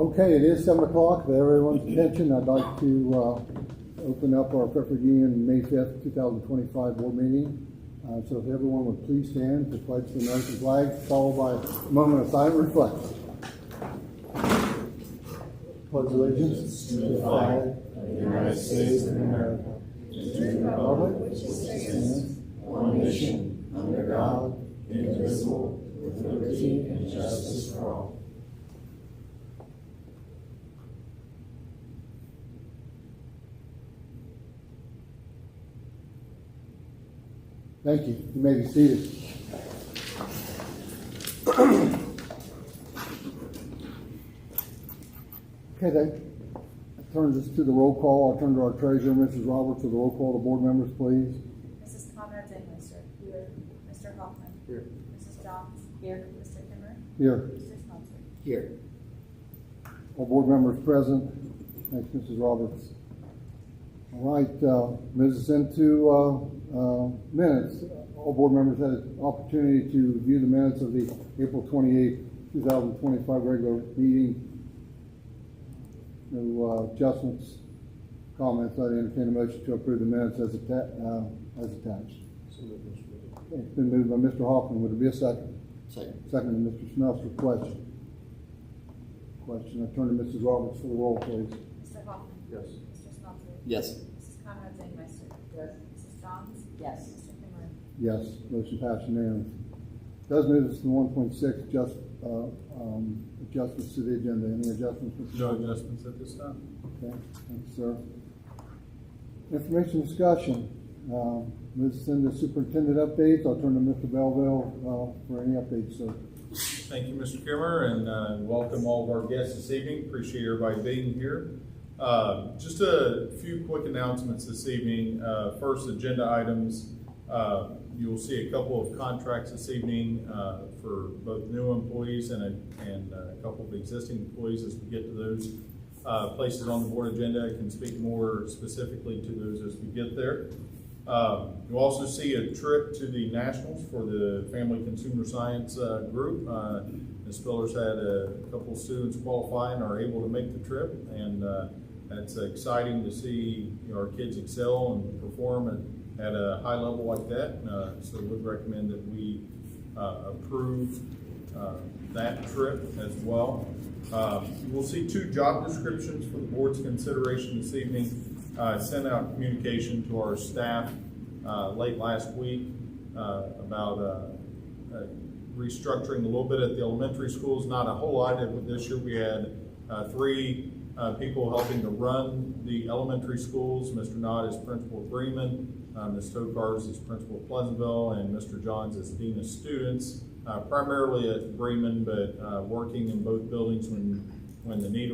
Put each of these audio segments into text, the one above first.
Okay, it is 7 o'clock. For everyone's attention, I'd like to open up our Fairfield Union May 5th, 2025 board meeting. So if everyone would please stand to pledge the American flag, followed by a moment of silent reflection. Pledge allegiance to the flag of the United States of America, and to the republic which stands one nation, under God, indivisible, with liberty and justice for all. Thank you. You may be seated. Okay, then. That turns us to the roll call. I'll turn to our treasurer, Mrs. Roberts, for the roll call. The board members, please. Mrs. Conrad Zingmeister. Here. Mr. Hoffman. Here. Mrs. Johns. Here. Mr. Kimmer. Here. Mr. Smeltzer. Here. All board members present. Thanks, Mrs. Roberts. All right, moves us into minutes. All board members had an opportunity to view the minutes of the April 28th, 2025 regular meeting. No adjustments, comments. I entertain a motion to approve the minutes as attached. Okay, it's been moved by Mr. Hoffman. Would it be a second? Second. Second to Mr. Smeltzer. Question. I turn to Mrs. Roberts for the roll, please. Mr. Hoffman. Yes. Mr. Smeltzer. Yes. Mrs. Conrad Zingmeister. Yes. Mrs. Johns. Yes. Mr. Kimmer. Yes, motion passed unanimously. Does move us to 1.6, adjustments to the agenda. Any adjustments? Mr. No adjustments at this time. Okay, thanks, sir. Information discussion. Moves us into superintendent updates. I'll turn to Mr. Belleville for any updates, sir. Thank you, Mr. Kimmer, and welcome all of our guests this evening. Appreciate everybody being here. Just a few quick announcements this evening. First, agenda items. You'll see a couple of contracts this evening for both new employees and a couple of existing employees. As we get to those places on the board agenda, I can speak more specifically to those as we get there. You'll also see a trip to the Nationals for the Family Consumer Science group. Ms. Spillers had a couple of students qualify and are able to make the trip, and it's exciting to see our kids excel and perform at a high level like that. So would recommend that we approve that trip as well. We'll see two job descriptions for the board's consideration this evening. Sent out communication to our staff late last week about restructuring a little bit at the elementary schools. Not a whole lot. This year we had three people helping to run the elementary schools. Mr. Knott is principal at Bremen, Ms. Tokars is principal at Pleasantville, and Mr. Johns is dean of students, primarily at Bremen, but working in both buildings when the need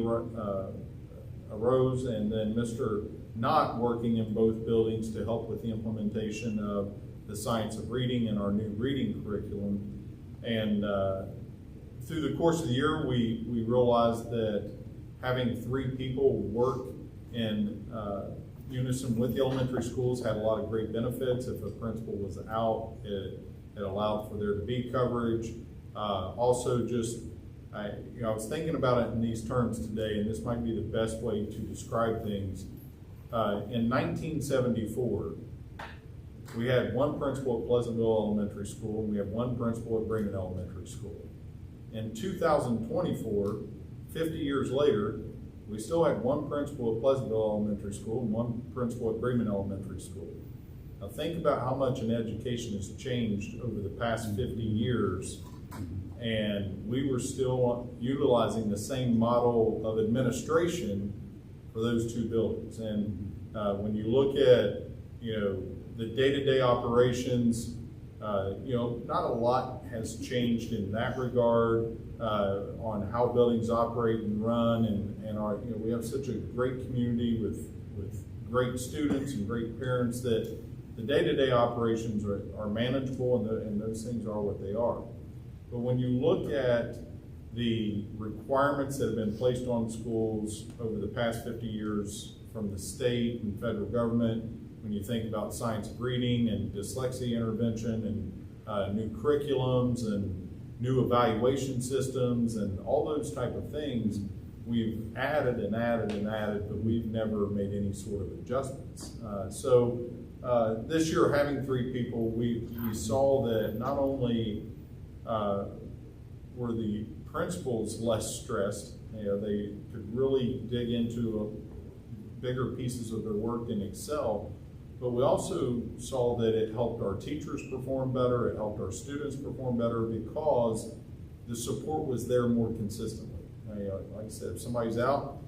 arose, and then Mr. Knott working in both buildings to help with the implementation of the science of reading and our new reading curriculum. And through the course of the year, we realized that having three people work in unison with the elementary schools had a lot of great benefits. If a principal was out, it allowed for there to be coverage. Also, I was thinking about it in these terms today, and this might be the best way to describe things. In 1974, we had one principal at Pleasantville Elementary School, and we had one principal at Bremen Elementary School. In 2024, 50 years later, we still had one principal at Pleasantville Elementary School and one principal at Bremen Elementary School. Now think about how much an education has changed over the past 50 years, and we were still utilizing the same model of administration for those two buildings. And when you look at the day-to-day operations, not a lot has changed in that regard on how buildings operate and run, and we have such a great community with great students and great parents that the day-to-day operations are manageable, and those things are what they are. But when you look at the requirements that have been placed on schools over the past 50 years from the state and federal government, when you think about science of reading and dyslexia intervention and new curriculums and new evaluation systems and all those type of things, we've added and added and added, but we've never made any sort of adjustments. So this year, having 3 people, we saw that not only were the principals less stressed, they could really dig into bigger pieces of their work and excel, but we also saw that it helped our teachers perform better, it helped our students perform better because the support was there more consistently. Like I said, if somebody's out,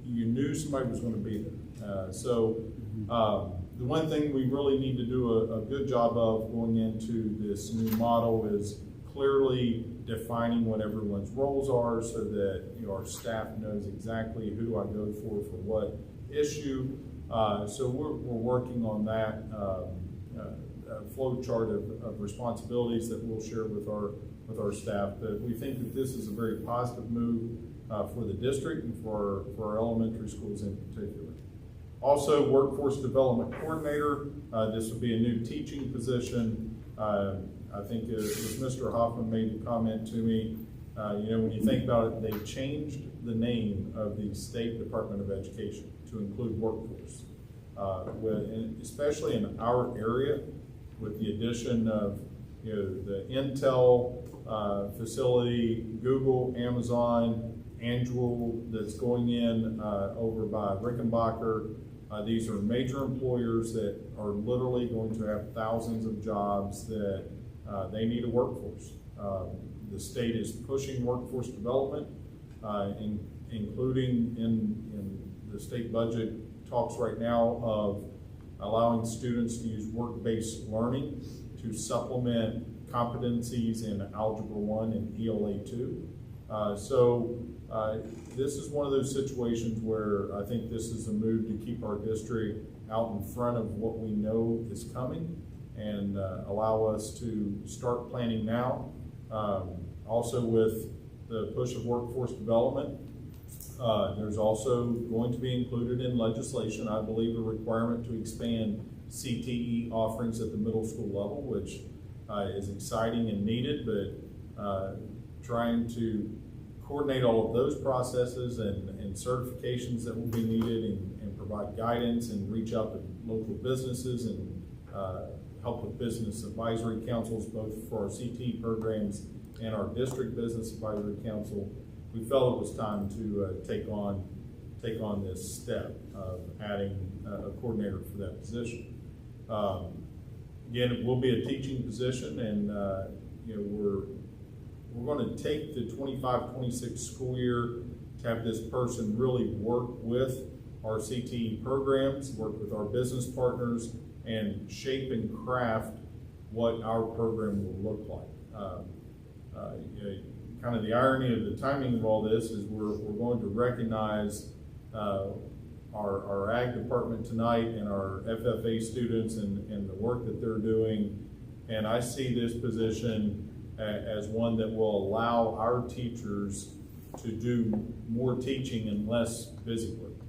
you knew somebody was going to be there. The one thing we really need to do a good job of going into this new model is clearly defining what everyone's roles are so that our staff knows exactly who do I go for what issue. So we're working on that flow chart of responsibilities that we'll share with our staff. But we think that this is a very positive move for the district and for our elementary schools in particular. Also, workforce development coordinator. This will be a new teaching position. I think as Mr. Hoffman made the comment to me, when you think about it, they changed the name of the State Department of Education to include workforce. Especially in our area, with the addition of the Intel facility, Google, Amazon, Anduril that's going in over by Rickenbacker. These are major employers that are literally going to have thousands of jobs that they need a workforce. The state is pushing workforce development, including in the state budget talks right now of allowing students to use work-based learning to supplement competencies in Algebra 1 and ELA 2. This is one of those situations where I think this is a move to keep our district out in front of what we know is coming and allow us to start planning now. Also with the push of workforce development, there's also going to be included in legislation, I believe, a requirement to expand CTE offerings at the middle school level, which is exciting and needed, but trying to coordinate all of those processes and certifications that will be needed and provide guidance and reach out to local businesses and help with business advisory councils, both for our CTE programs and our district business advisory council. We felt it was time to take on this step of adding a coordinator for that position. Again, it will be a teaching position, and we're going to take the 25-26 school year to have this person really work with our CTE programs, work with our business partners, and shape and craft what our program will look like. Kind of the irony of the timing of all this is we're going to recognize our ag department tonight and our FFA students and the work that they're doing. And I see this position as one that will allow our teachers to do more teaching and less busy work.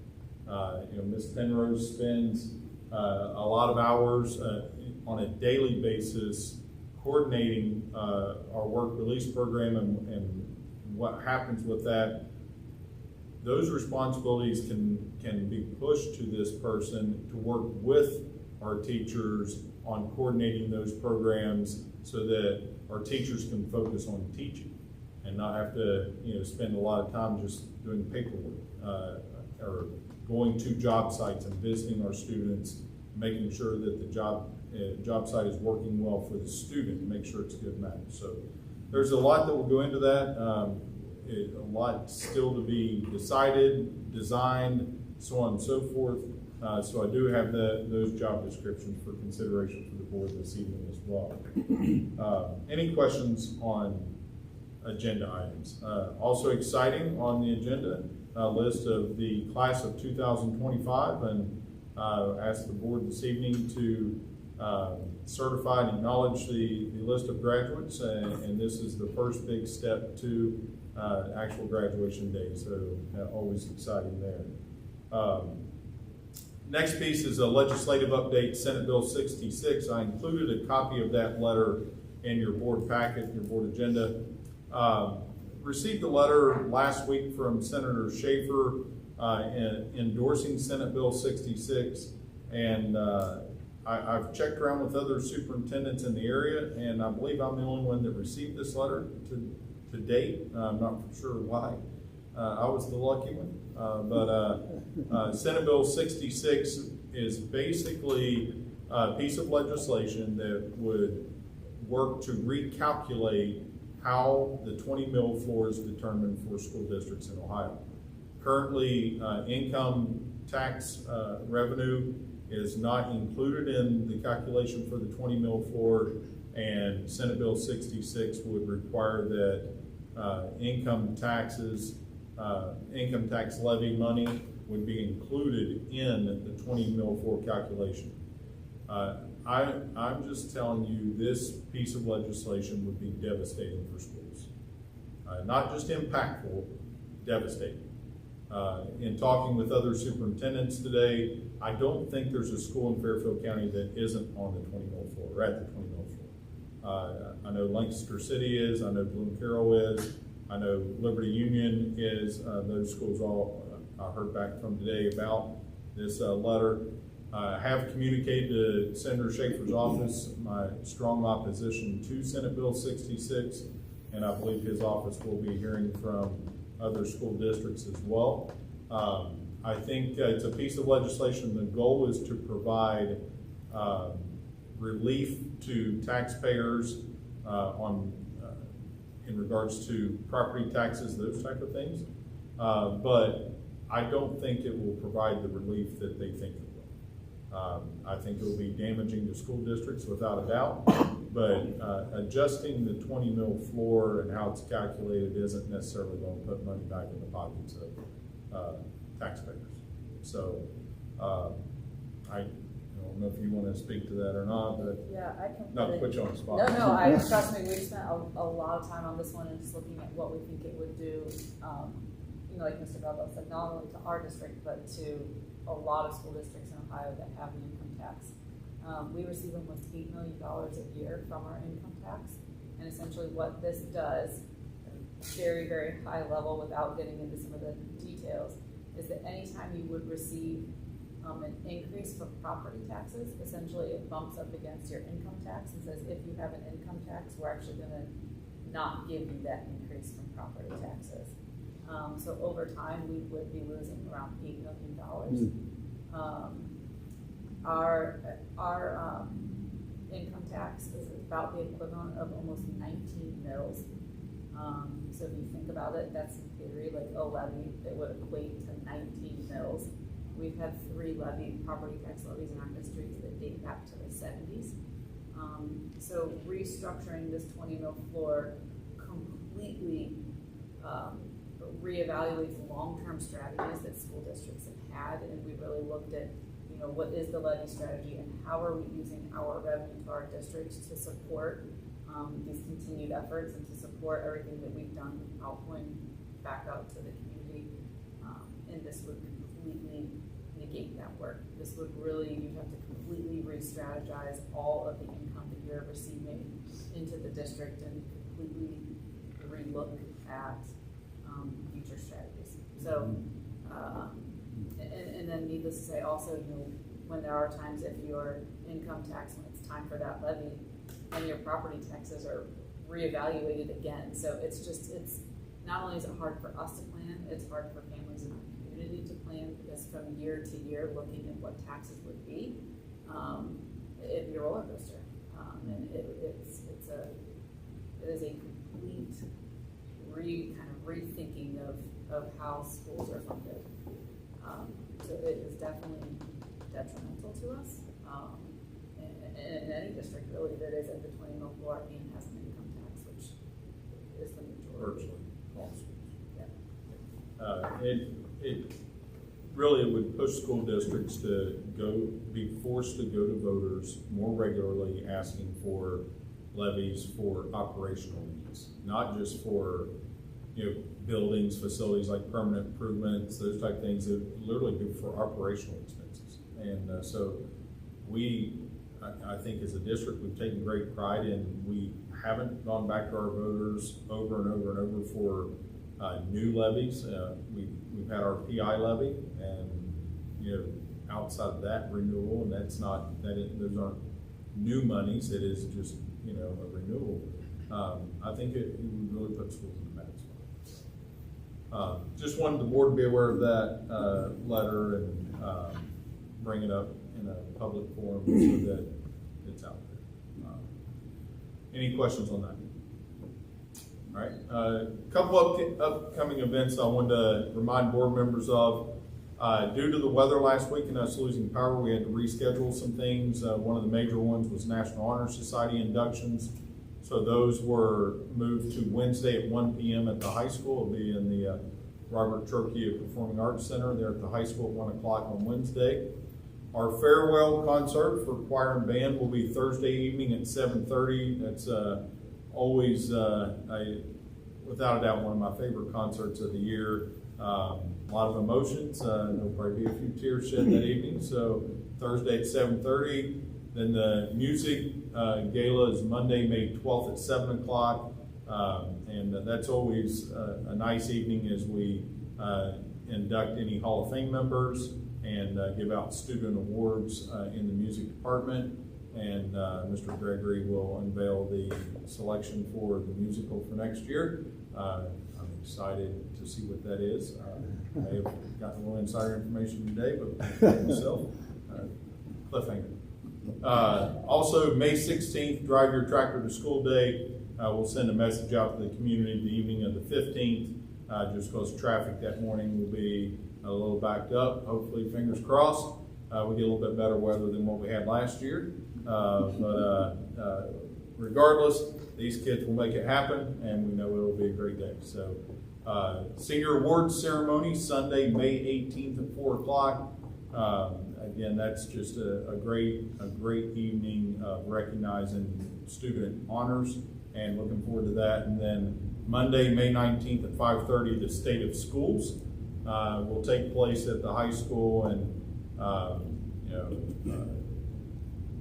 Ms. Penrose spends a lot of hours on a daily basis coordinating our work release program and what happens with that. Those responsibilities can be pushed to this person to work with our teachers on coordinating those programs so that our teachers can focus on teaching and not have to spend a lot of time just doing paperwork or going to job sites and visiting our students, making sure that the job site is working well for the student, make sure it's a good match. So there's a lot that will go into that. A lot still to be decided, designed, so on and so forth. So I do have those job descriptions for consideration for the board this evening as well. Any questions on agenda items? Also exciting on the agenda, a list of the class of 2025, and ask the board this evening to certify and acknowledge the list of graduates, and this is the first big step to actual graduation day, so always exciting there. Next piece is a legislative update, Senate Bill 66. I included a copy of that letter in your board packet, your board agenda. received a letter last week from Senator Schaefer endorsing Senate Bill 66, and I've checked around with other superintendents in the area, and I believe I'm the only one that received this letter to date. I'm not sure why. I was the lucky one, but Senate Bill 66 is basically a piece of legislation that would work to recalculate how the 20 mil floor is determined for school districts in Ohio. Currently, income tax revenue is not included in the calculation for the 20 mil floor, and Senate Bill 66 would require that income tax levy money would be included in the 20 mil floor calculation. I'm just telling you, this piece of legislation would be devastating for schools. Not just impactful, devastating. In talking with other superintendents today, I don't think there's a school in Fairfield County that isn't on the 20 mil floor, or at the 20 mil floor. I know Lancaster City is, I know Bloom Carroll is, I know Liberty Union is. Those schools all I heard back from today about this letter. I have communicated to Senator Schaefer's office my strong opposition to Senate Bill 66, and I believe his office will be hearing from other school districts as well. I think it's a piece of legislation. The goal is to provide relief to taxpayers in regards to property taxes, those type of things. But I don't think it will provide the relief that they think it will. I think it will be damaging to school districts without a doubt, but adjusting the 20 mil floor and how it's calculated isn't necessarily going to put money back in the pockets of taxpayers. So I don't know if you want to speak to that or not, but Yeah, I can. not to put you on the spot. No, trust me, we've spent a lot of time on this one and just looking at what we think it would do, like Mr. Belleville said, not only to our district, but to a lot of school districts in Ohio that have an income tax. We receive almost $8 million a year from our income tax, and essentially what this does, very, very high level without getting into some of the details, is that anytime you would receive an increase for property taxes, essentially it bumps up against your income tax and says, if you have an income tax, we're actually going to not give you that increase from property taxes. So over time, we would be losing around $8 million. Our income tax is about the equivalent of almost 19 mils. So if you think about it, that's in theory like a levy that would equate to 19 mils. We've had 3 property tax levies in our history that date back to the 70s. So restructuring this 20 mil floor completely reevaluates long-term strategies that school districts have had, and we really looked at, what is the levy strategy and how are we using our revenue to our districts to support these continued efforts and to support everything that we've done outpouring back out to the community. And this would completely negate that work. This would really, you'd have to completely re-strategize all of the income that you're receiving into the district and completely re-look at future strategies. So, and then needless to say also, when there are times if your income tax, when it's time for that levy, and your property taxes are reevaluated again. So it's not only is it hard for us to plan, it's hard for families in our community to plan, because from year to year, looking at what taxes would be, it'd be a roller coaster. And it is a complete kind of rethinking of how schools are funded. So it is definitely detrimental to us. In any district really that is at the 20 mil floor and has an income tax, which is the majority. Virtually all schools. Yeah. It really would push school districts to be forced to go to voters more regularly asking for levies for operational needs, not just for buildings, facilities like permanent improvements, those type of things that literally be for operational expenses. And so we I think as a district, we've taken great pride in, we haven't gone back to our voters over and over and over for new levies. We've had our PI levy, and outside of that, renewal, and those aren't new monies. It is just a renewal. I think it would really put schools in a bad spot. Just wanted the board to be aware of that letter and bring it up in a public forum so that it's out there. Any questions on that? All right, a couple of upcoming events I wanted to remind board members of. Due to the weather last week and us losing power, we had to reschedule some things. One of the major ones was National Honor Society inductions. So those were moved to Wednesday at 1 p.m. at the high school. It'll be in the Robert Turkey Performing Arts Center there at the high school at 1 o'clock on Wednesday. Our farewell concert for choir and band will be Thursday evening at 7:30. That's always, without a doubt, one of my favorite concerts of the year. A lot of emotions. There'll probably be a few tears shed that evening. So Thursday at 7:30. Then the music gala is Monday, May 12th at 7 o'clock. And that's always a nice evening as we induct any Hall of Fame members and give out student awards in the music department. And Mr. Gregory will unveil the selection for the musical for next year. I'm excited to see what that is. I have gotten a little insider information today, but myself, cliffhanger. Also, May 16th, Drive Your Tractor to School Day. We'll send a message out to the community the evening of the 15th, just because traffic that morning will be a little backed up. Hopefully, fingers crossed, we get a little bit better weather than what we had last year. But regardless, these kids will make it happen, and we know it will be a great day. So, Senior Awards Ceremony, Sunday, May 18th at 4 o'clock. Again, that's just a great evening of recognizing student honors, and looking forward to that. And then Monday, May 19th at 5:30, the State of Schools will take place at the high school, and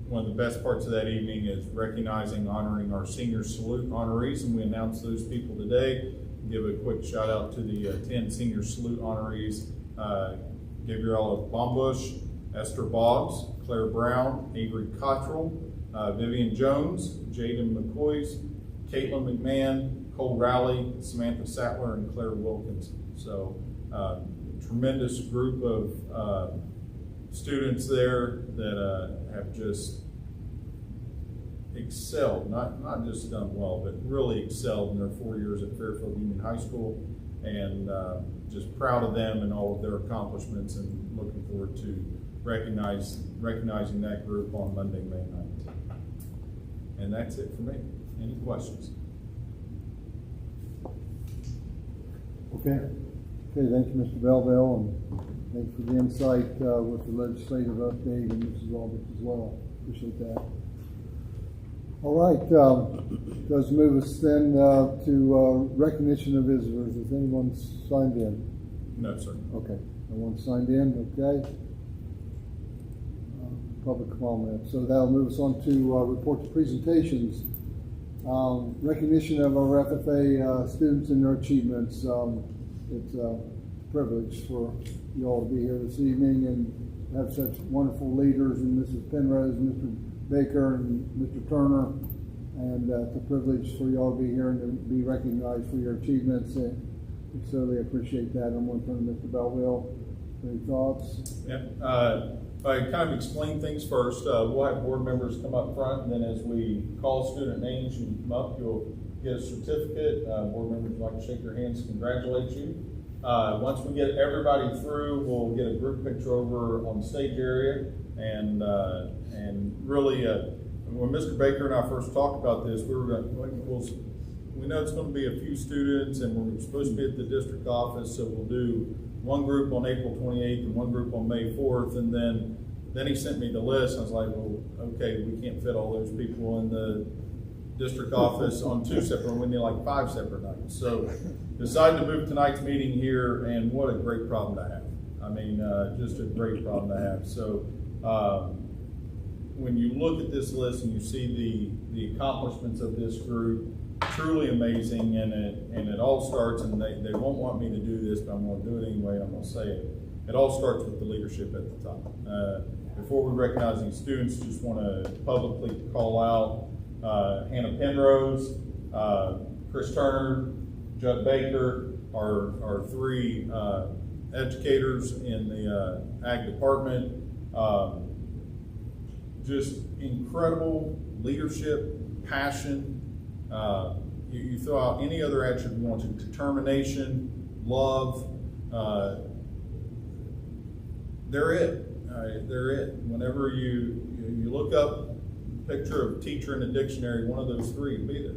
one of the best parts of that evening is recognizing, honoring our Senior Salute honorees, and we announced those people today. Give a quick shout out to the 10 Senior Salute honorees: Gabriella Bombush, Esther Boggs, Claire Brown, Avery Cottrell, Vivian Jones, Jaden McCoys, Caitlin McMahon, Cole Rowley, Samantha Sattler, and Claire Wilkinson. So, tremendous group of students there that have just excelled, not just done well, but really excelled in their 4 years at Fairfield Union High School, and just proud of them and all of their accomplishments, and looking forward to recognizing that group on Monday, May 19th. And that's it for me. Any questions? Okay, thank you, Mr. Belleville, and thanks for the insight with the legislative update, and Mrs. Roberts as well. Appreciate that. All right, does move us then to recognition of visitors. Has anyone signed in? No, sir. Okay, no one signed in. Okay. Public comment. So that'll move us on to report to presentations. Recognition of our FFA students and their achievements. It's a privilege for you all to be here this evening and have such wonderful leaders, and Mrs. Penrose, Mr. Baker, and Mr. Turner. And it's a privilege for you all to be here and to be recognized for your achievements. And we certainly appreciate that. I'm going to turn to Mr. Belleville. Any thoughts? Yeah. I kind of explain things first. We'll have board members come up front, and then as we call student names, you come up, you'll get a certificate. Board members would like to shake your hands, congratulate you. Once we get everybody through, we'll get a group picture over on the stage area. And really, when Mr. Baker and I first talked about this, we know it's going to be a few students, and we're supposed to be at the district office, so we'll do one group on April 28th and one group on May 4th, and then he sent me the list. I was like, well, okay, we can't fit all those people in the district office on 2 separate, we need like 5 separate nights. So decided to move tonight's meeting here, and what a great problem to have. I mean, just a great problem to have. So when you look at this list and you see the accomplishments of this group, truly amazing, and it all starts, and they won't want me to do this, but I'm going to do it anyway, and I'm going to say it. It all starts with the leadership at the top. Before we recognize these students, just want to publicly call out Hannah Penrose, Chris Turner, Judd Baker, our three educators in the ag department. Just incredible leadership, passion. You throw out any other attribute you want to, determination, love. They're it. They're it. Whenever you look up a picture of teacher in a dictionary, one of those three will be there.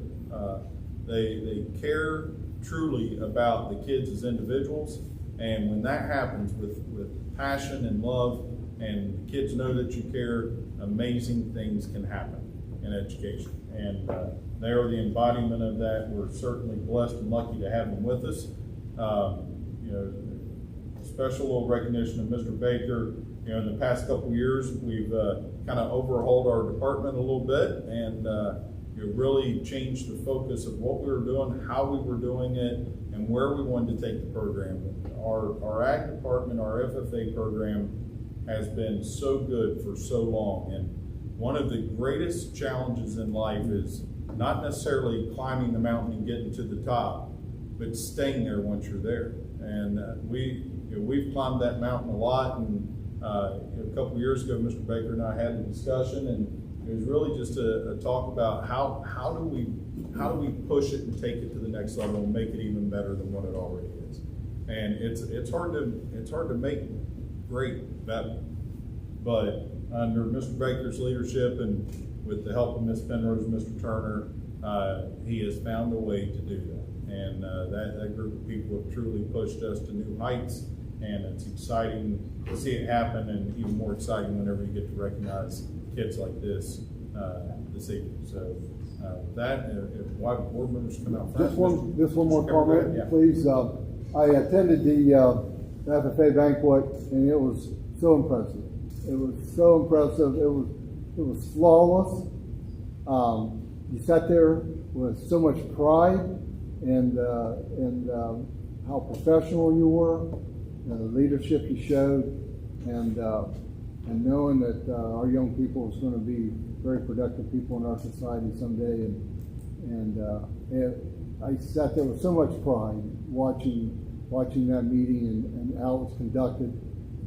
They care truly about the kids as individuals, and when that happens with passion and love, and the kids know that you care, amazing things can happen in education. And they are the embodiment of that. We're certainly blessed and lucky to have them with us. Special little recognition of Mr. Baker. In the past couple of years, we've kind of overhauled our department a little bit, and really changed the focus of what we were doing, how we were doing it, and where we wanted to take the program. Our ag department, our FFA program, has been so good for so long, and one of the greatest challenges in life is not necessarily climbing the mountain and getting to the top, but staying there once you're there. And we've climbed that mountain a lot, and a couple of years ago, Mr. Baker and I had a discussion, and it was really just a talk about how do we push it and take it to the next level and make it even better than what it already is. And it's hard to make great better, but under Mr. Baker's leadership and with the help of Ms. Penrose and Mr. Turner, he has found a way to do that. And that group of people have truly pushed us to new heights, and it's exciting to see it happen, and even more exciting whenever you get to recognize kids like this evening. So if board members come out front. Just one more Go ahead, comment, yeah. please. I attended the FFA banquet, and it was so impressive. It was so impressive. It was flawless. You sat there with so much pride and how professional you were, and the leadership you showed, and knowing that our young people is going to be very productive people in our society someday. And I sat there with so much pride watching that meeting and how it was conducted,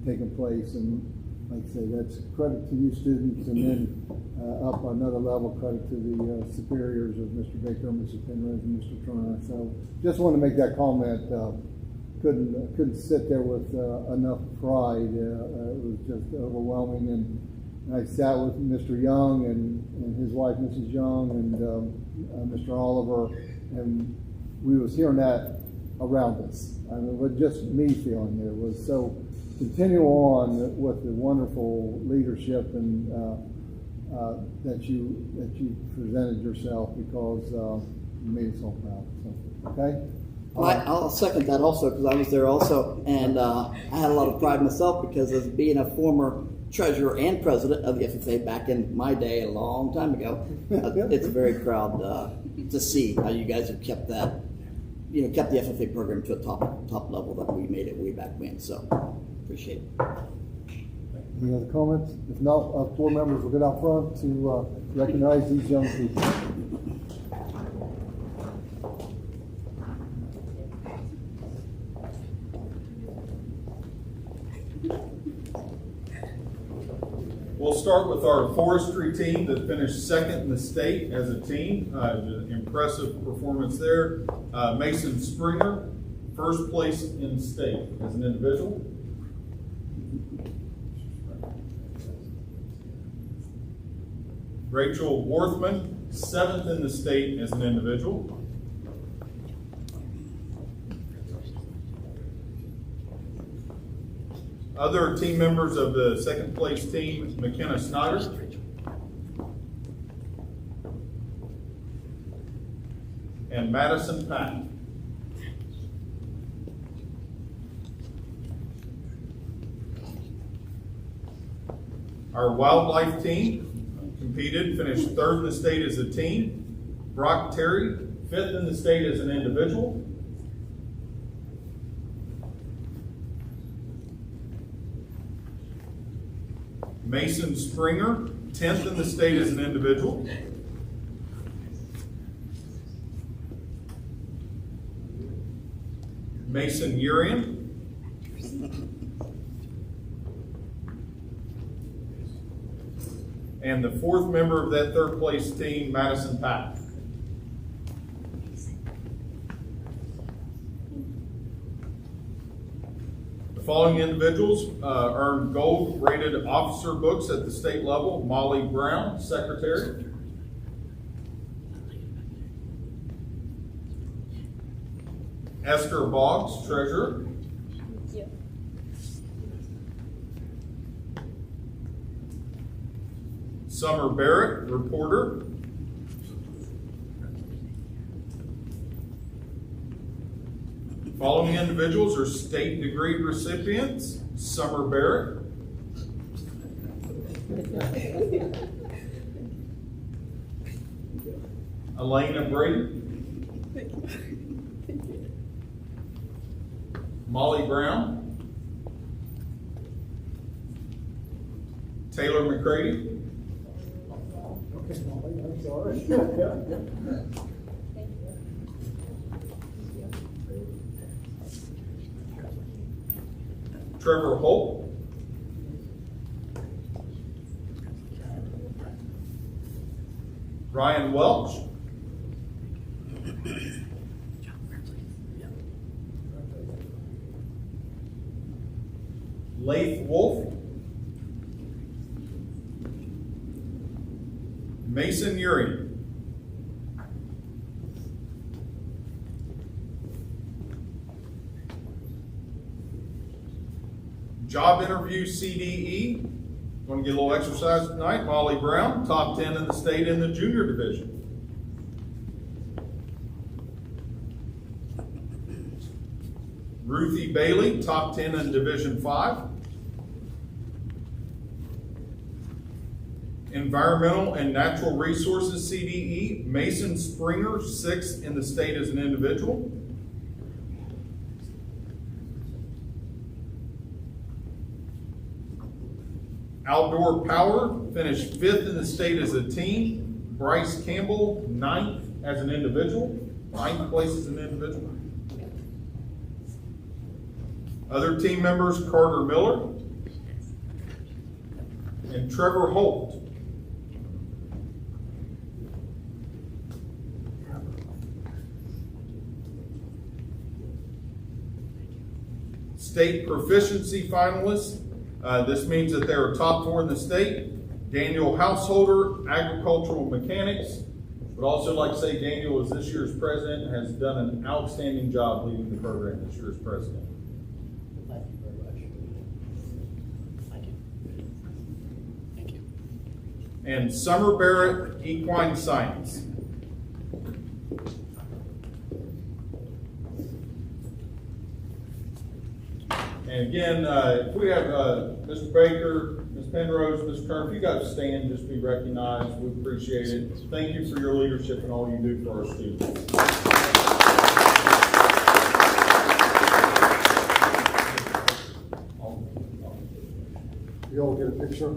taking place. And like I say, that's credit to you students, and then up another level, credit to the superiors of Mr. Baker, Mrs. Penrose, and Mr. Turner. So just want to make that comment. Couldn't sit there with enough pride. It was just overwhelming. And I sat with Mr. Young and his wife, Mrs. Young, and Mr. Oliver, and we was hearing that around us. I mean, with just me feeling it was so. Continue on with the wonderful leadership and that you presented yourself, because you made us all proud. So, okay. I'll second that also, because I was there also, and I had a lot of pride myself, because as being a former treasurer and president of the FFA back in my day, a long time ago, it's very proud to see how you guys have kept that, kept the FFA program to a top level that we made it way back when. So appreciate it. Any other comments? If not, board members will get out front to recognize these young people. We'll start with our forestry team that finished second in the state as a team. Impressive performance there. Mason Springer, first place in state as an individual. Rachel Worthman, seventh in the state as an individual. Other team members of the second place team, McKenna Snyder. And Madison Patton. Our wildlife team, competed, finished third in the state as a team. Brock Terry, fifth in the state as an individual. Mason Springer, 10th in the state as an individual. Mason Urian. And the fourth member of that third place team, Madison Pack. The following individuals earned gold rated officer books at the state level: Molly Brown, secretary. Esther Boggs, treasurer. Summer Barrett, reporter. Following individuals are state degree recipients: Summer Barrett, Elena Brady, Molly Brown, Taylor McCready, I'm sorry. Trevor Holt, Ryan Welch, Leif Wolf, Mason Urian. Job interview CDE. Want to get a little exercise tonight? Molly Brown, top 10 in the state in the junior division. Ruthie Bailey, top 10 in Division 5. Environmental and Natural Resources CDE, Mason Springer, 6th in the state as an individual. Outdoor Power, finished 5th in the state as a team. Bryce Campbell, 9th as an individual. 9th place as an individual. Other team members: Carter Miller and Trevor Holt. State proficiency finalists. This means that they are top 4 in the state. Daniel Householder, agricultural mechanics. Would also like to say Daniel is this year's president and has done an outstanding job leading the program this year as president. Thank you very much. Thank you. Thank you. And Summer Barrett, equine science. And again, if we have Mr. Baker, Ms. Penrose, Mr. Turner, if you guys stand, just be recognized, we appreciate it. Thank you for your leadership and all you do for our students. You all get a picture?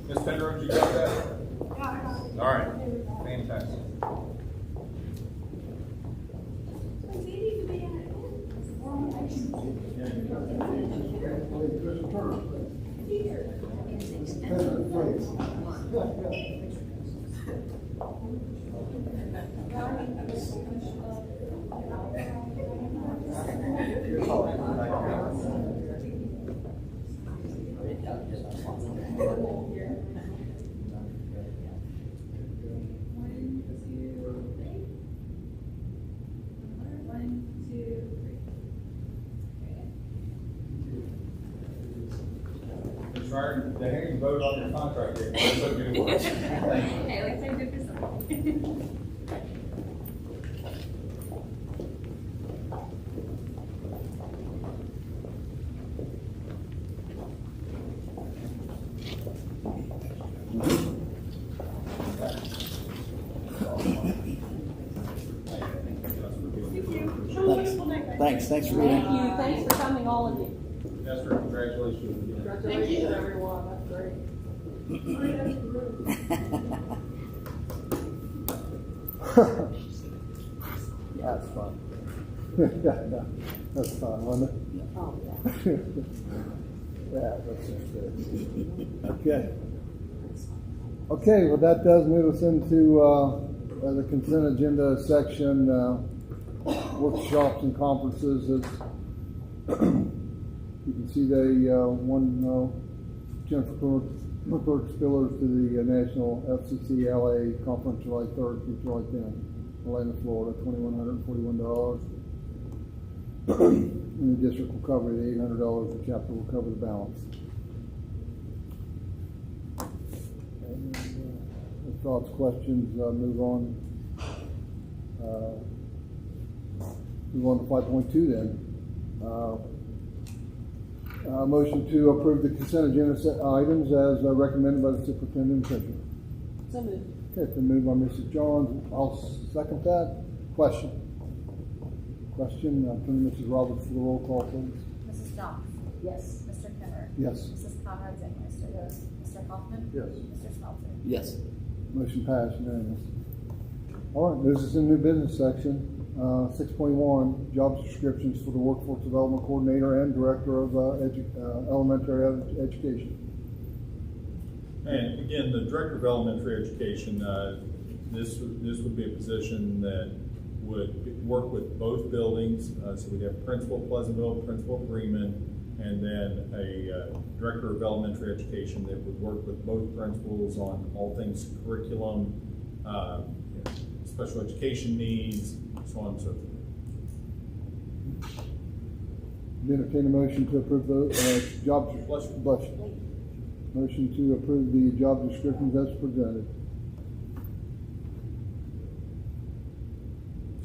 Ms. Penrose, you got that? All right, fantastic. They haven't voted on your contract yet. That's what you want. Thank you. Hey, let's say good for something. Thanks for being Thank here. you, thanks for coming, all of you. Esther, congratulations. Congratulations, everyone, that's great. That's fun. That's fun, wasn't it? Oh, yeah. Yeah, that's just good. Okay. Okay, well, that does move us into the consent agenda section, workshops and conferences. As you can see, they Jennifer McClure Spillers to the National FCC LA Conference July 3rd through July 10th, Orlando, Florida, $2,141. And the district will cover the $800. The chapter will cover the balance. And, if thoughts, questions, move on. Move on to 5.2 then. Motion to approve the consent agenda items as recommended by the superintendent and treasurer. So moved. Okay, it's been moved by Mrs. Johns. I'll second that. Question? Turn to Mrs. Roberts for the roll call, please. Mrs. Johns? Yes. Mr. Kimmer? Yes. Mrs. Conrad Zingmeister? Yes. Mr. Hoffman? Yes. Mr. Smelter? Yes. Motion passed unanimous. All right, this is in new business section. 6.1, jobs descriptions for the Workforce Development Coordinator and Director of Elementary Education. And again, the Director of Elementary Education, this would be a position that would work with both buildings. So we'd have Principal Pleasantville, Principal Bremen, and then a Director of Elementary Education that would work with both principals on all things curriculum, special education needs, so on and so forth. Entertain a motion to approve the job. Bless you. Motion to approve the job descriptions as presented.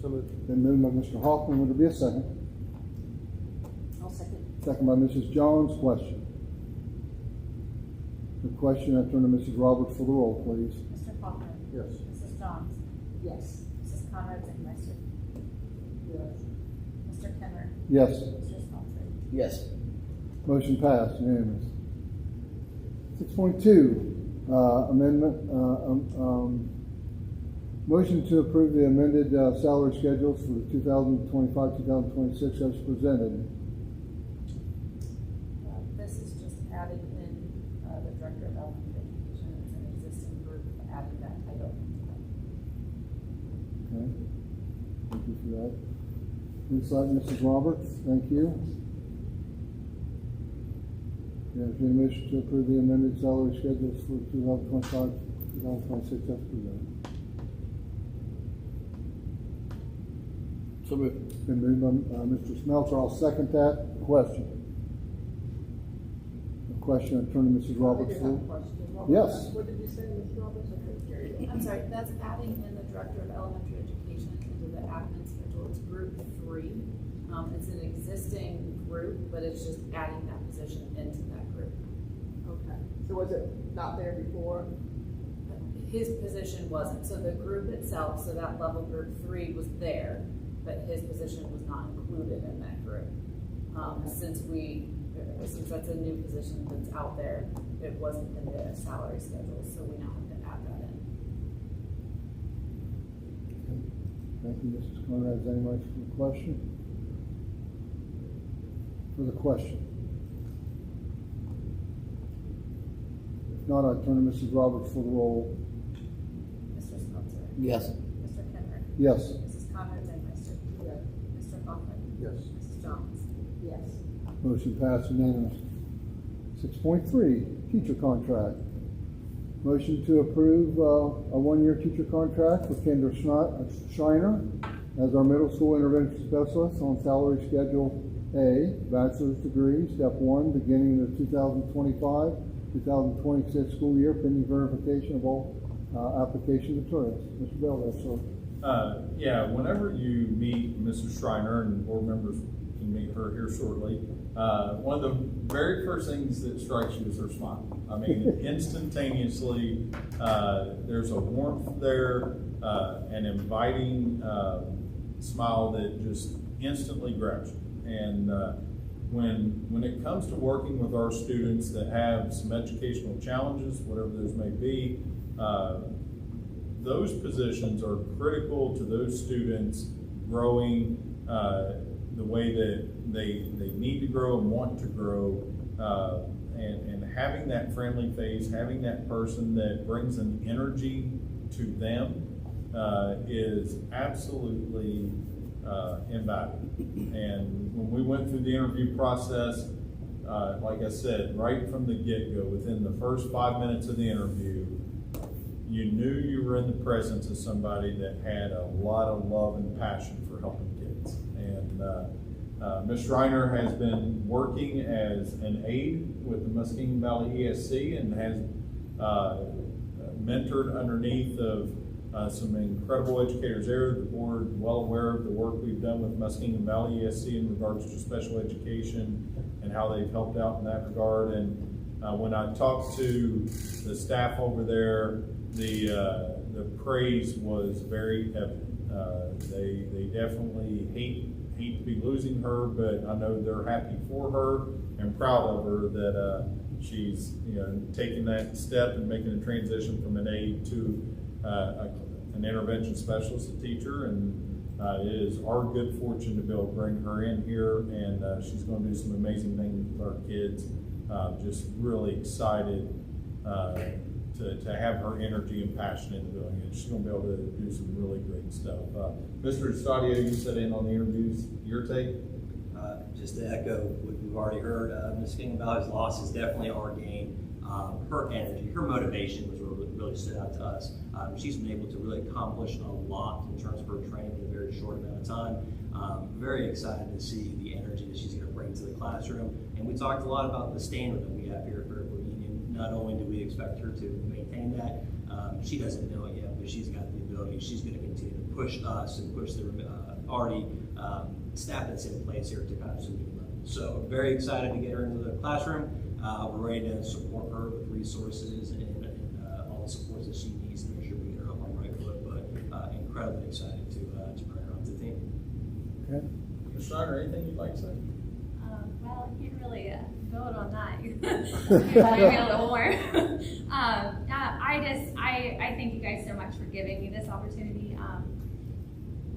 So moved. Been moved by Mr. Hoffman. Would there be a second? I'll second. Second by Mrs. Johns. Question. The question, I turn to Mrs. Roberts for the roll, please. Mr. Hoffman? Yes. Mrs. Johns? Yes. Mrs. Conrad Zingmeister? Yes. Mr. Kimmer? Yes. Mr. Smelter? Yes. Motion passed, unanimous. 6.2, amendment, motion to approve the amended salary schedules for the 2025-2026 as presented. This is just adding in the Director of Elementary Education. It's an existing group, adding that title into them. Okay. Thank you for that. Insight, Mrs. Roberts, thank you. Entertain a motion to approve the amended salary schedules for 2025-2026 as presented. So moved. Been moved by Mr. Smelter. I'll second that. Question. A question. I turn to Mrs. Roberts. I did have a question. Yes. What did you say, Ms. Roberts? I couldn't hear you. I'm sorry, that's adding in the Director of Elementary Education into the admin schedule. It's group 3. It's an existing group, but it's just adding that position into that group. Okay. So was it not there before? His position wasn't, so the group itself, so that level group 3 was there, but his position was not included in that group. Since that's a new position that's out there, it wasn't in the salary schedule, so we now have to add that in. Thank you, Mrs. Conrad. Is anybody for the question? For the question. If not, I turn to Mrs. Roberts for the roll. Mr. Smelter? Yes. Mr. Kimmer? Yes. Mrs. Conrad Zingmeister? Yes. Mr. Hoffman? Yes. Mrs. Johns? Yes. Motion passed unanimous. 6.3, teacher contract. Motion to approve a one-year teacher contract for Kendra Schreiner as our middle school intervention specialist on salary schedule A, bachelor's degree, step 1, beginning the 2025-2026 school year, pending verification of all application materials. Mr. Bell, that's sir. Yeah, whenever you meet Mrs. Schreiner, and board members can meet her here shortly, one of the very first things that strikes you is her smile. I mean, instantaneously, there's a warmth there, an inviting smile that just instantly grabs you. And when it comes to working with our students that have some educational challenges, whatever those may be, those positions are critical to those students growing the way that they need to grow and want to grow, and having that friendly face, having that person that brings an energy to them is absolutely invaluable. And when we went through the interview process, like I said, right from the get-go, within the first 5 minutes of the interview, you knew you were in the presence of somebody that had a lot of love and passion for helping kids. And Ms. Schreiner has been working as an aide with the Muskingum Valley ESC and has mentored underneath of some incredible educators there. The board well aware of the work we've done with Muskingum Valley ESC in regards to special education and how they've helped out in that regard. And when I talked to the staff over there, the praise was very evident. They definitely hate to be losing her, but I know they're happy for her and proud of her that she's taking that step and making a transition from an aide to an intervention specialist, a teacher, and it is our good fortune to be able to bring her in here, and she's going to do some amazing things with our kids. Just really excited to have her energy and passion in doing it. She's going to be able to do some really great stuff. Mr. Stadio, you sat in on the interviews. Your take? Just to echo what we've already heard, Muskingum Valley's loss is definitely our gain. Her energy, her motivation was really stood out to us. She's been able to really accomplish a lot in terms of her training in a very short amount of time. Very excited to see the energy that she's going to bring to the classroom. And we talked a lot about the standard that we have here at Fairfield Union. Not only do we expect her to maintain that, she doesn't know it yet, but she's got the ability. She's going to continue to push us and push the already staff that's in place here to kind of some new levels. So very excited to get her into the classroom. We're ready to support her with resources and all the supports that she needs to make sure we get her up on the right foot, but incredibly excited to bring her onto the team. Okay. Ms. Schreiner, anything you'd like to say? Well, I can't really build on that. You're telling me a little more. I thank you guys so much for giving me this opportunity.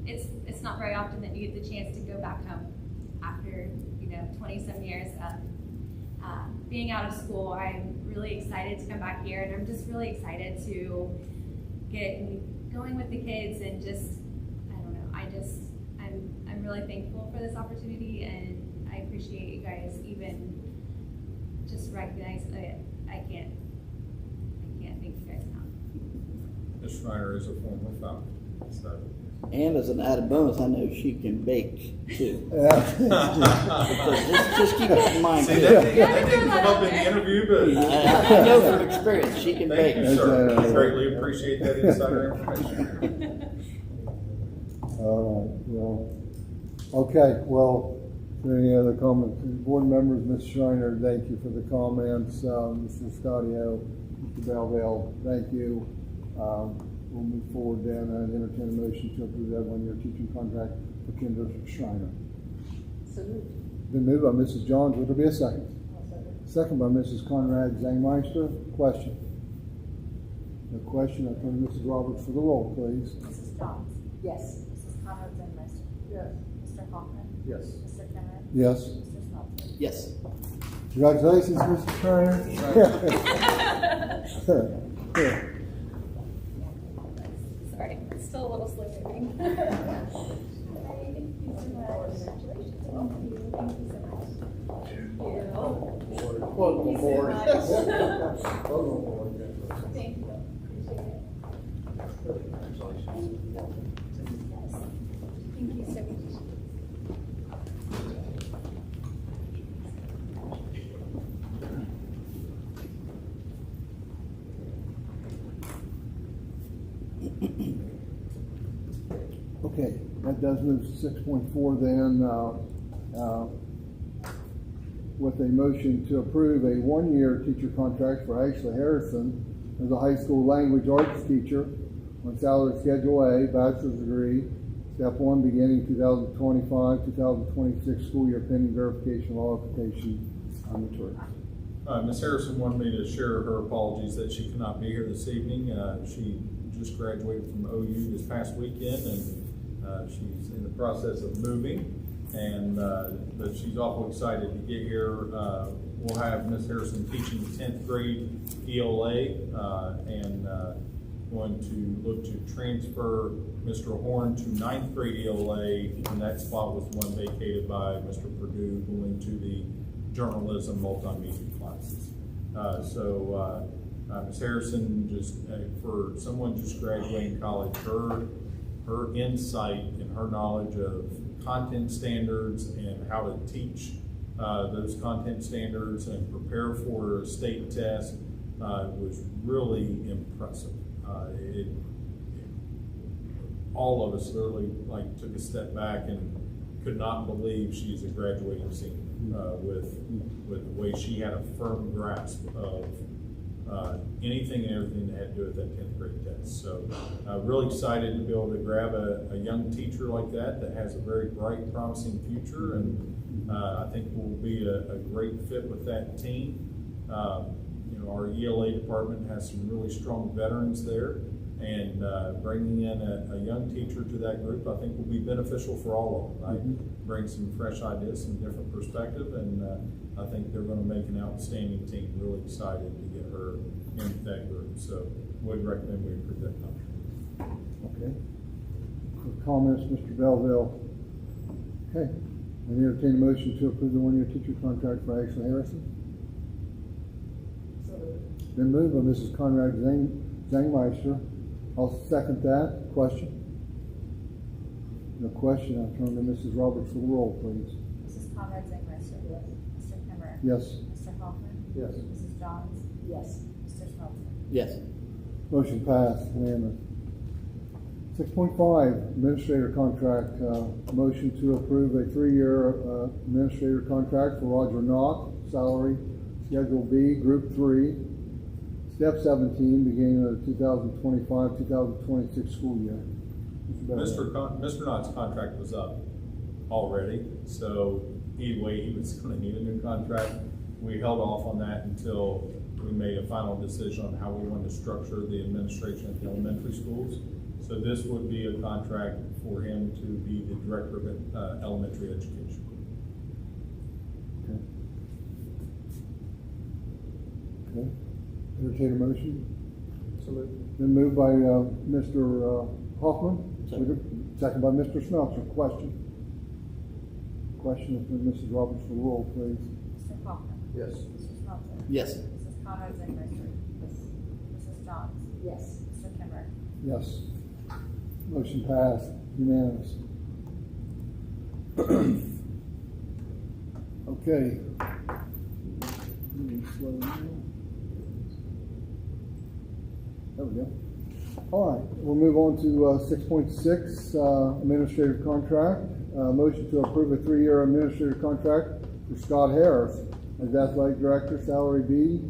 It's not very often that you get the chance to go back home after 20-some years of being out of school. I'm really excited to come back here, and I'm just really excited to get going with the kids and just, I don't know, I'm really thankful for this opportunity, and I appreciate you guys even just recognize that I can't thank you guys enough. Ms. Schreiner is a former founder. So. And as an added bonus, I know she can bake too. just keep that in mind. See, too. that didn't come up in the interview, but I know from experience she can thank bake. you, sir. I greatly appreciate that insider information. All right, well, okay, well, is there any other comments? Board members, Ms. Schreiner, thank you for the comments. Mr. Stadio, Mr. Belville, thank you. We'll move forward then and entertain a motion to approve that one-year teaching contract for Kendra Schreiner. So moved. Been moved by Mrs. Johns. Will there be a second? I'll second. Second by Mrs. Conrad Zangmeister. Question? No question. I turn to Mrs. Roberts for the roll, please. Mrs. Johns? Yes. Mrs. Conrad Zangmeister? Yes. Mr. Hoffman? Yes. Mr. Cameron? Yes. Mr. Smelter? Yes. Congratulations, Mrs. Schreiner. Sorry, it's still a little slow moving. Thank you so much. Congratulations. Thank you so much. Welcome aboard. Thank you. Thank you so much. Okay, that does move to 6.4 then. with a motion to approve a one-year teacher contract for Ashley Harrison as a high school language arts teacher on salary schedule A, bachelor's degree, step 1, beginning 2025-2026 school year, pending verification of all application materials. Ms. Harrison wanted me to share her apologies that she cannot be here this evening. She just graduated from OU this past weekend, and she's in the process of moving. And but she's awful excited to get here. We'll have Ms. Harrison teaching 10th grade ELA, and going to look to transfer Mr. Horn to 9th grade ELA, and that spot was one vacated by Mr. Purdue going to the journalism multimedia classes. Ms. Harrison, just for someone just graduating college, her insight and her knowledge of content standards and how to teach those content standards and prepare for a state test was really impressive. All of us literally took a step back and could not believe she's a graduating senior with the way she had a firm grasp of anything and everything that had to do with that 10th grade test. So really excited to be able to grab a young teacher like that has a very bright, promising future, and I think will be a great fit with that team. Our ELA department has some really strong veterans there, and bringing in a young teacher to that group, I think will be beneficial for all of them, right? Bring some fresh ideas, some different perspective, and I think they're going to make an outstanding team. Really excited to get her into that group, so would recommend we approve that contract. Okay. For comments, Mr. Belleville. Okay. I entertain a motion to approve the one-year teacher contract for Ashley Harrison. Been moved by Mrs. Conrad Zangmeister. I'll second that. Question? No question. I'll turn to Mrs. Roberts for the roll, please. Mrs. Conrad Zangmeister. Yes. Mr. Kimmer. Yes. Mr. Hoffman. Yes. Mrs. Johns. Yes. Mr. Smelter. Yes. Motion passed. Unanimous. 6.5, administrator contract. Motion to approve a 3-year administrator contract for Roger Knott, salary schedule B, group 3, step 17, beginning of the 2025-2026 school year. Mr. Knott's contract was up already, so either way, he was going to need a new contract. We held off on that until we made a final decision on how we wanted to structure the administration at the elementary schools. So this would be a contract for him to be the director of elementary education. Okay. Entertain a motion. Been moved by Mr. Hoffman. Second by Mr. Smeltzer. Question. Question is from Mrs. Roberts for the roll, please. Mr. Hoffman. Yes. Mr. Smelter. Yes. Mrs. Conrad Zangmeister. Yes. Mrs. Johns. Yes. Mr. Kimmer. Yes. Motion passed. Unanimous. Okay. Let me slow down. There we go. All right, we'll move on to 6.6, administrative contract. Motion to approve a 3-year administrative contract for Scott Harris as athletic director, salary B,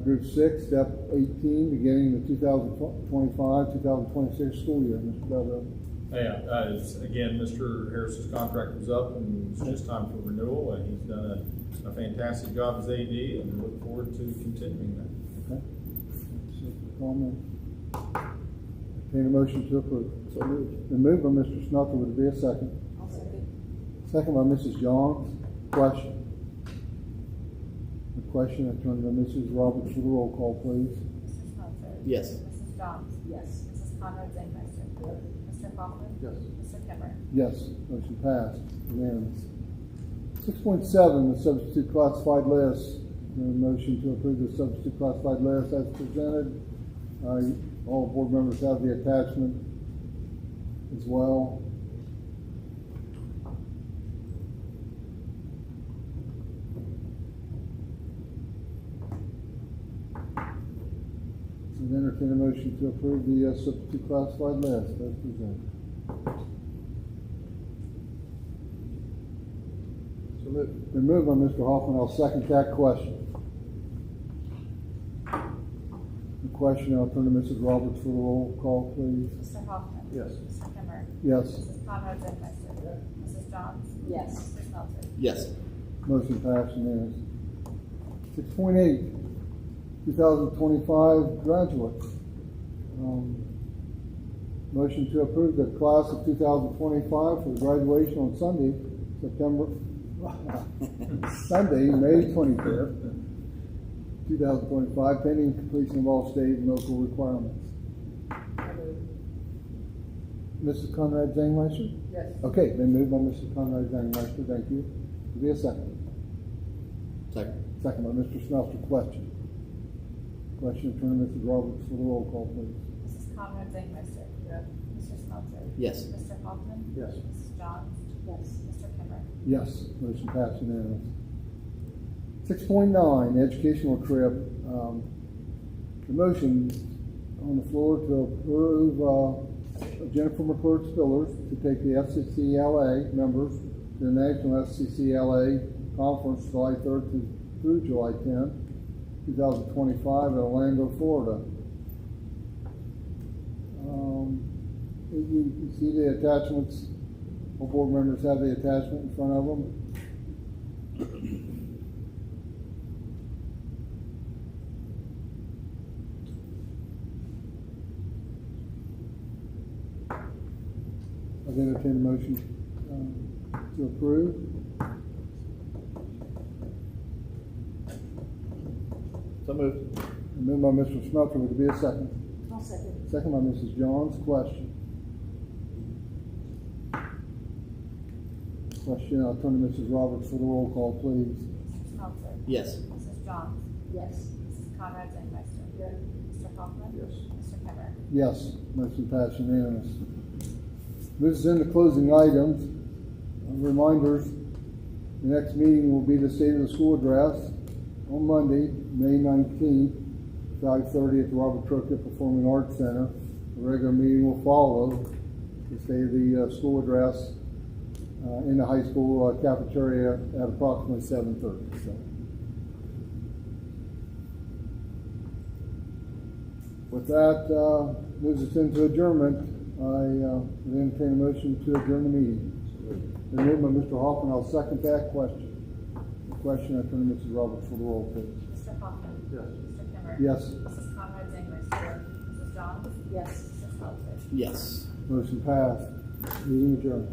group 6, step 18, beginning the 2025-2026 school year. Mr. Belleville. Again, Mr. Harris's contract was up, and it's just time for renewal, and he's done a fantastic job as AD, and we look forward to continuing that. Okay. Comment. Entertain a motion to approve. So moved. Been moved by Mr. Smelter. Would there be a second? I'll second. Second by Mrs. Johns. Question. The question, I turn to Mrs. Roberts for the roll call, please. Mr. Smelter. Yes. Mrs. Johns. Yes. Mrs. Conrad Zangmeister. Mr. Hoffman. Yes. Mr. Kimmer. Yes, motion passed. Unanimous. 6.7, the substitute classified list. Motion to approve the substitute classified list as presented. All board members have the attachment as well. So entertain a motion to approve the substitute classified list as presented. So Been moved by Mr. Hoffman, I'll second that question. The question, I'll turn to Mrs. Roberts for the roll call, please. Mr. Hoffman. Yes. Mr. Kimmer. Yes. Mrs. Conrad Zegmeister. Mrs. Johns. Yes. Mr. Smelter. Yes. Motion passed unanimous. 6.8, 2025 graduates. Motion to approve the class of 2025 for graduation on Sunday, May 25th, 2025, pending completion of all state and local requirements. Mrs. Conrad Zangmeister? Yes. Okay, been moved by Mrs. Conrad Zangmeister, thank you. Will be a second. Second. Second by Mr. Smelter. Question. Question, turn to Mrs. Roberts for the roll call, please. Mrs. Conrad Zegmeister. Yes. Mr. Smelter. Yes. Mr. Hoffman. Yes. Mrs. Johns. Yes. Mr. Kimmer. Yes, motion passed unanimous. 6.9, educational trip. The motion on the floor to approve Jennifer McClure Spillers to take the FCCLA members to the National FCCLA Conference July 3rd through July 10th, 2025 at Orlando, Florida. You see the attachments. All board members have the attachment in front of them. I've entertained a motion to approve. So moved. Moved by Mr. Smelter, would there be a second? I'll second. Second by Mrs. Johns. Question. Question, I'll turn to Mrs. Roberts for the roll call, please. Mr. Smelter. Yes. Mrs. Johns. Yes. Mrs. Conrad Zegmeister. Yes. Mr. Hoffman. Yes. Mr. Kimmer. Yes, motion passed unanimous. Moves into closing items. Reminders, the next meeting will be the State of the School Address on Monday, May 19th, 5:30 at the Robert Troca Performing Arts Center. The regular meeting will follow the State of the School Address in the high school cafeteria at approximately 7:30. So. With that, moves us into adjournment. I would entertain a motion to adjourn the meeting. Been moved by Mr. Hoffman, I'll second that question. The question, I turn to Mrs. Roberts for the roll, please. Mr. Hoffman. Yes. Mr. Kimmer. Yes. Mrs. Conrad Zegmeister. Mrs. Johns. Yes. Mr. Smelter. Yes. Motion passed. Meeting adjourned.